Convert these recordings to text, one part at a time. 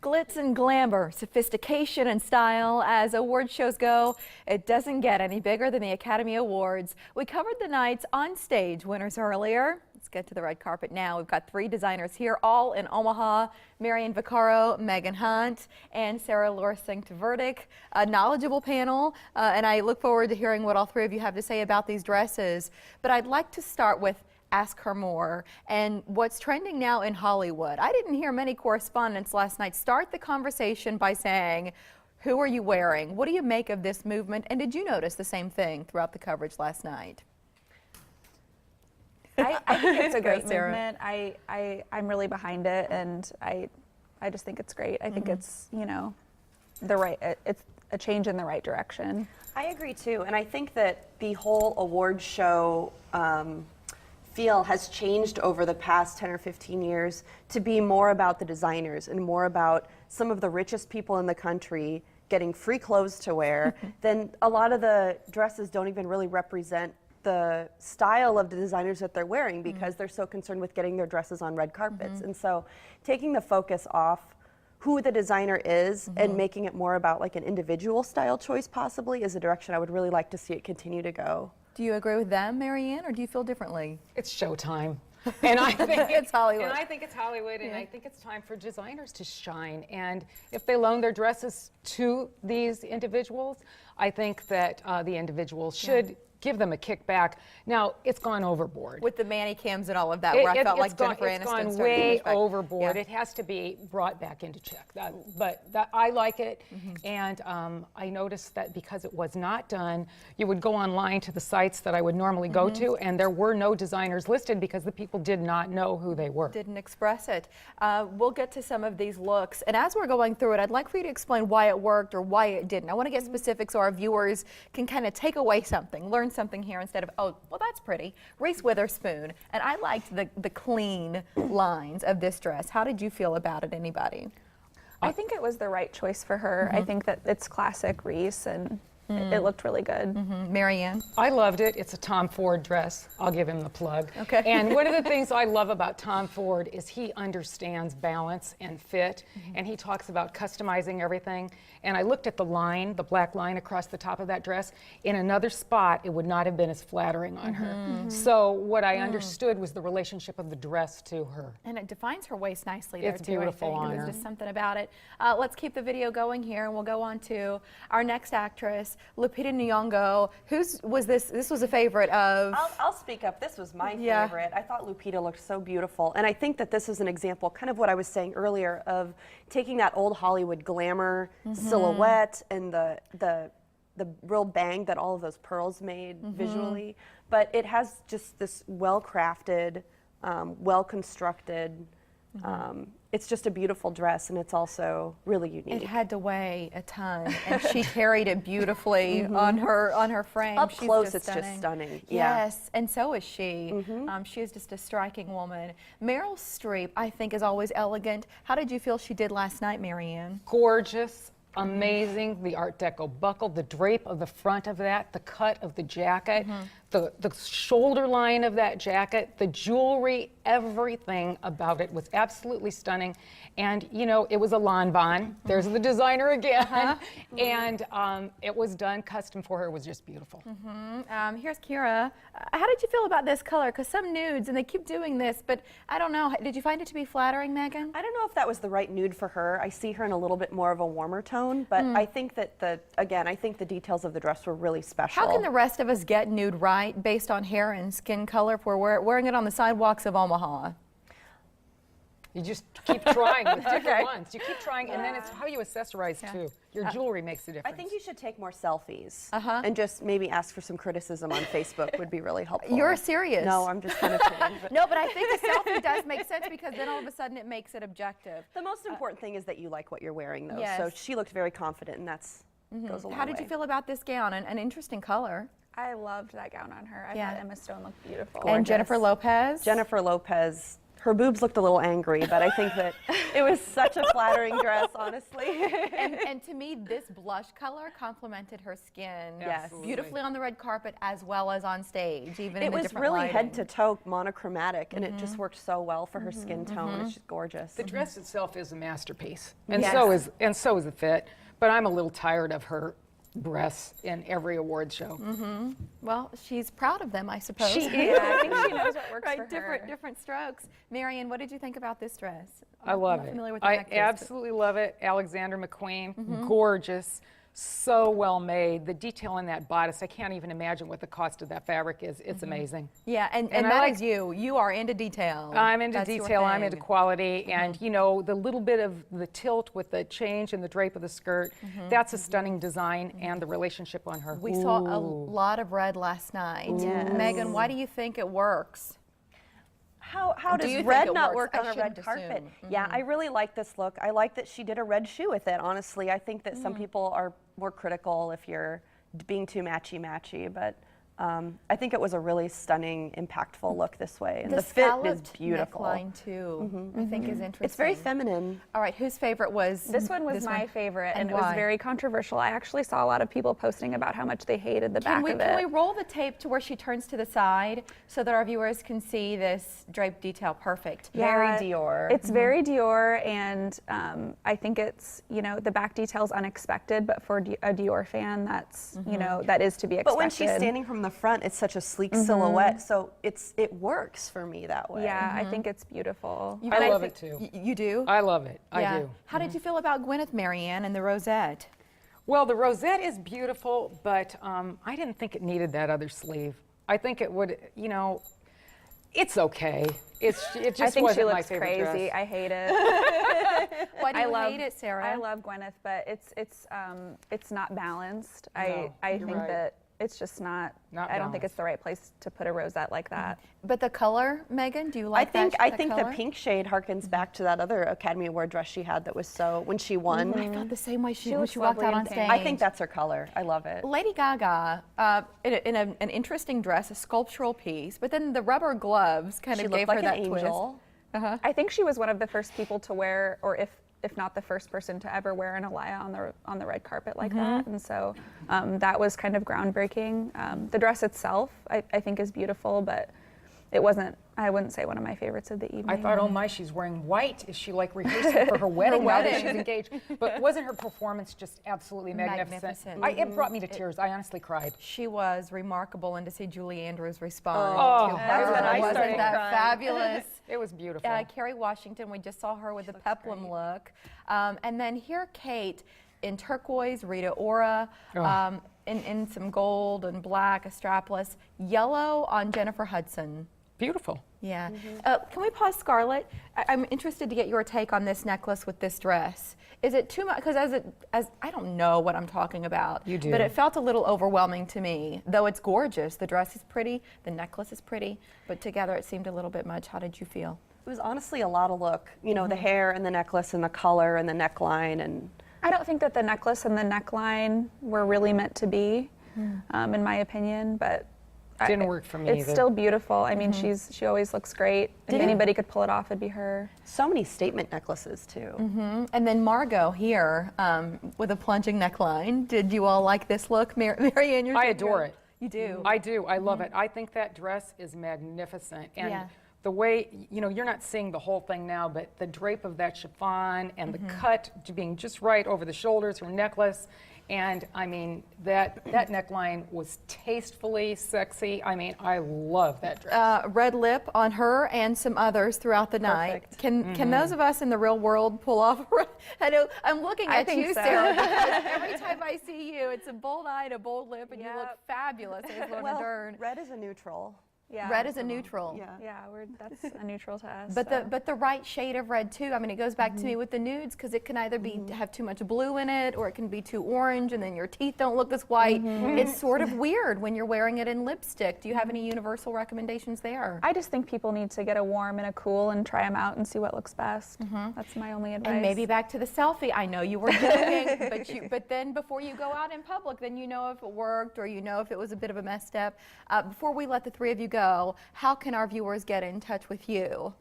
Glitz and glamour, sophistication and style. As award shows go, it doesn't get any bigger than the Academy Awards. We covered the night's on-stage winners earlier. Let's get to the red carpet now. We've got 3 designers here, all in Omaha. Marian Vaccaro, Megan Hunt, and Sarah Lorsung Tvrdik. A knowledgeable panel, and I look forward to hearing what all 3 of you have to say about these dresses. But I'd like to start with Ask Her More and what's trending now in Hollywood. I didn't hear many correspondents last night start the conversation by saying, who are you wearing? What do you make of this movement? And did you notice the same thing throughout the coverage last night? I think it's a great movement. I'm really behind it, and I just think it's great. I think it's, you know, it's a change in the right direction. I agree too, and I think that the whole award show feel has changed over the past 10 or 15 years to be more about the designers and more about some of the richest people in the country getting free clothes to wear. Then a lot of the dresses don't even really represent the style of the designers that they're wearing because they're so concerned with getting their dresses on red carpets. And so taking the focus off who the designer is and making it more about like an individual style choice possibly is a direction I would really like to see it continue to go. Do you agree with them, Marianne, or do you feel differently? It's showtime. And I think it's Hollywood. And I think it's Hollywood, and I think it's time for designers to shine. And if they loan their dresses to these individuals, I think that the individuals should give them a kickback. Now, it's gone overboard. With the mannequins and all of that, where I felt like Jennifer Aniston started It's gone way to push back. overboard. Yeah. It has to be brought back into check. But I like it, and I noticed that because it was not done, you would go online to the sites that I would normally go to, and there were no designers listed because the people did not know who they were. Didn't express it. We'll get to some of these looks, and as we're going through it, I'd like for you to explain why it worked or why it didn't. I want to get specific so our viewers can kind of take away something, learn something here instead of, oh, well, that's pretty. Reese Witherspoon, and I liked the clean lines of this dress. How did you feel about it, anybody? I think it was the right choice for her. I think that it's classic Reese, and it looked really good. Marianne? I loved it. It's a Tom Ford dress. I'll give him the plug. Okay. And one of the things I love about Tom Ford is he understands balance and fit, and he talks about customizing everything. And I looked at the line, the black line across the top of that dress. In another spot, it would not have been as flattering on her. So what I understood was the relationship of the dress to her. And it defines her waist nicely there, It's too, beautiful I think. on There's her. just something about it. Let's keep the video going here, and we'll go on to our next actress, Lupita Nyong'o. This was a favorite of... I'll speak up. This was my Yeah. favorite. I thought Lupita looked so beautiful. And I think that this is an example, kind of what I was saying earlier, of taking that old Hollywood glamour silhouette and the real bang that all of those pearls made visually. But it has just this well-crafted, well-constructed, it's just a beautiful dress, and it's also really unique. It had to weigh a ton, and she carried it beautifully on her frame. Up She's close, it's stunning. just stunning. Yeah. Yes, and so is she. She is just a striking woman. Meryl Streep, I think, is always elegant. How did you feel she did last night, Marianne? Gorgeous, amazing, the Art Deco buckle, the drape of the front of that, the cut of the jacket, the shoulder line of that jacket, the jewelry, everything about it was absolutely stunning. And, you know, it was a Lanvin. There's the designer again. And it was done custom for her. It was just beautiful. Here's Kira. How did you feel about this color? Because some nudes, and they keep doing this, but I don't know. Did you find it to be flattering, Megan? I don't know if that was the right nude for her. I see her in a little bit more of a warmer tone, but I think that I think the details of the dress were really special. How can the rest of us get nude right based on hair and skin color if we're wearing it on the sidewalks of Omaha? You just keep trying with different ones. You keep trying, and then it's how you accessorize too. Your jewelry makes a difference. I think you should take more selfies and just maybe ask for some criticism on Facebook would be really helpful. You're serious? No, I'm just kind of kidding. But No, but I think a selfie does make sense because then all of a sudden it makes it objective. the most important thing is that you like what you're wearing, though. Yes. So she looked very confident, and that's goes a long way. How did you feel about this gown? An interesting color. I loved that gown on her. I Yeah. thought Emma Stone looked beautiful. And Jennifer Lopez? Jennifer Lopez, her boobs looked a little angry, but I think that it was such a flattering dress, honestly. And to me, this blush color complemented her skin Absolutely. beautifully on the red carpet as well as on stage, even in It the was different really lighting. head to toe monochromatic, and it just worked so well for her skin tone. It's just gorgeous. The dress itself is a masterpiece, and Yes. so is the fit. But I'm a little tired of her breasts in every award show. Well, she's proud of them, I suppose. She is. Yeah, I think she knows what works for her. different strokes. Marion, what did you think about this dress? I love I'm not it. familiar with the I necklace, but- absolutely love it. Alexander McQueen, gorgeous, so well made. The detail in that bodice, I can't even imagine what the cost of that fabric is. It's amazing. Yeah, and And I that like- is you. You are into detail. I'm into That's your detail, I'm into thing. quality, and you know, the little bit of the tilt with the change in the drape of the skirt, that's a stunning design, and the relationship on her. We saw a lot of red last night. Yes. Megan, why do you think it works? How Do does you think red it not works? work I on a red shouldn't carpet? assume. Yeah, I really like this look. I like that she did a red shoe with it, honestly. I think that some people are more critical if you're being too matchy-matchy, but I think it was a really stunning, impactful look this way. And the fit is scalloped beautiful. neckline, too, I think is interesting. It's very feminine. All right, whose favorite was This one was this my favorite, and it why? was very controversial. I actually saw a lot of people posting about how much they hated the back of it. Can we roll the tape to where she turns to the side so that our viewers can see this drape detail perfect? Very Yeah, Dior. It's very Dior, and I think it's, you know, the back detail's unexpected, but for a Dior fan, that's, you know, that is to be expected. But when she's standing from the front, it's such a sleek silhouette, so it works for me that way. Yeah, I think it's beautiful. You I guys love think- it too. You do? I love it, Yeah. I do. How did you feel about Gwyneth, Marianne, and the rosette? Well, the rosette is beautiful, but I didn't think it needed that other sleeve. I think it would, you know, it's okay. It just I think wasn't she my looks favorite crazy. dress. I hate it. Why do you love, hate it, Sarah? I love Gwyneth, but it's not balanced. No, I you're think right. that it's just not. Not I don't think it's balanced. the right place to put a rosette like that. But the color, Megan, do you like that? I think the color? pink shade harkens back to that other Academy Award dress she had that was so, when she won. I felt the same way when looks she walked lovely out in on pink. stage. I think that's her color. I love it. Lady Gaga, in an interesting dress, a sculptural piece, but then the rubber gloves kind She of looked gave like her that an angel. twist. I think she was one of the first people to wear, or if not the first person to ever wear an Alaya on the red carpet like that, and so that was kind of groundbreaking. The dress itself, I think, is beautiful, but it wasn't. I wouldn't say one of my favorites of the evening. I thought, oh my, she's wearing white. Is she like rehearsing for her wedding now that wedding. she's engaged? But wasn't her performance just absolutely magnificent? Magnificent. It brought me to tears. I honestly cried. She was remarkable, and to see Julie Andrews respond Oh, to that's her, when I wasn't started that crying. fabulous? It was beautiful. Kerry Washington, we just saw her with the peplum look. And then here Kate in turquoise, Rita Ora, Oh. in some gold and black, a strapless, yellow on Jennifer Hudson. Beautiful. Yeah. Can we pause, Scarlett? I'm interested to get your take on this necklace with this dress. Is it too much? Because as I don't know what I'm talking about. You do. But it felt a little overwhelming to me. Though it's gorgeous, the dress is pretty, the necklace is pretty, but together it seemed a little bit much. How did you feel? It was honestly a lot of look. You know, the hair and the necklace and the color and the neckline and I don't think that the necklace and the neckline were really meant to be, in my opinion, but. Didn't work for me It's either. still beautiful. I mean, she always looks great. If anybody could pull it off, it'd be her. so many statement necklaces too. And then Margot here with a plunging neckline. Did you all like this look, Marianne? I adore it. You do. I do. I love it. I think that dress is magnificent. And Yeah. the way, you know, you're not seeing the whole thing now, but the drape of that chiffon and the cut being just right over the shoulders, her necklace. And I mean, that neckline was tastefully sexy. I mean, I love that dress. Red lip on her and some others throughout the night. Can those of us in the real world pull off? I know I'm looking I at think you, so. Sarah, because every time I see you, it's a bold eye and a bold lip, and you look Yep. fabulous as Lorna Well, Dern. red is a neutral. Yeah. Red is a neutral. Yeah. Yeah, that's a neutral to us. But so. the right shade of red too. I mean, it goes back to me with the nudes because it can either be have too much blue in it, or it can be too orange, and then your teeth don't look as white. It's sort of weird when you're wearing it in lipstick. Do you have any universal recommendations there? I just think people need to get a warm and a cool and try them out and see what looks best. That's my only advice. And maybe back to the selfie. I know you were joking, but then before you go out in public, then you know if it worked or you know if it was a bit of a messed up. Before we let the three of you go, how can our viewers get in touch with you?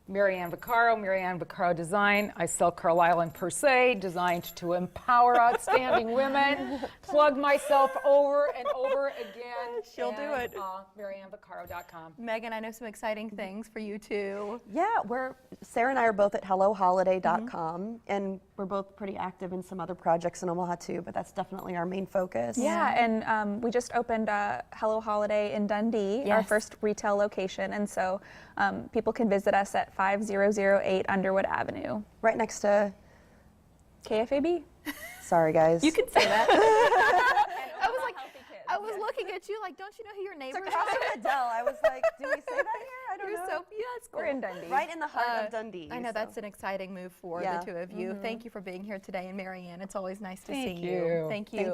Marianne Vaccaro Design. I sell Carlisle and Per Se, designed to empower outstanding women. Plug myself over and over again. She'll do it. MarianneVaccaro.com. Megan, I know some exciting things for you too. Yeah, Sarah and I are both at helloholiday.com, and we're both pretty active in some other projects in Omaha too, but that's definitely our main focus. Yeah, and we just opened Hello Holiday in Dundee, our Yes. first retail location, and so people can visit us at 5008 Underwood Avenue, Right next to, KFAB. sorry guys. You can say that. I was looking at you like, don't you know who your neighbors across are? from Adele. I was like, do we say that here? I don't You're know. so, yeah, that's cool. We're in Dundee. Right in the heart of Dundee. I know so. that's an exciting move for Yeah. the two of you. Thank you for being here today, and Marianne, it's always nice to Thank see you. Thank you. Thank you.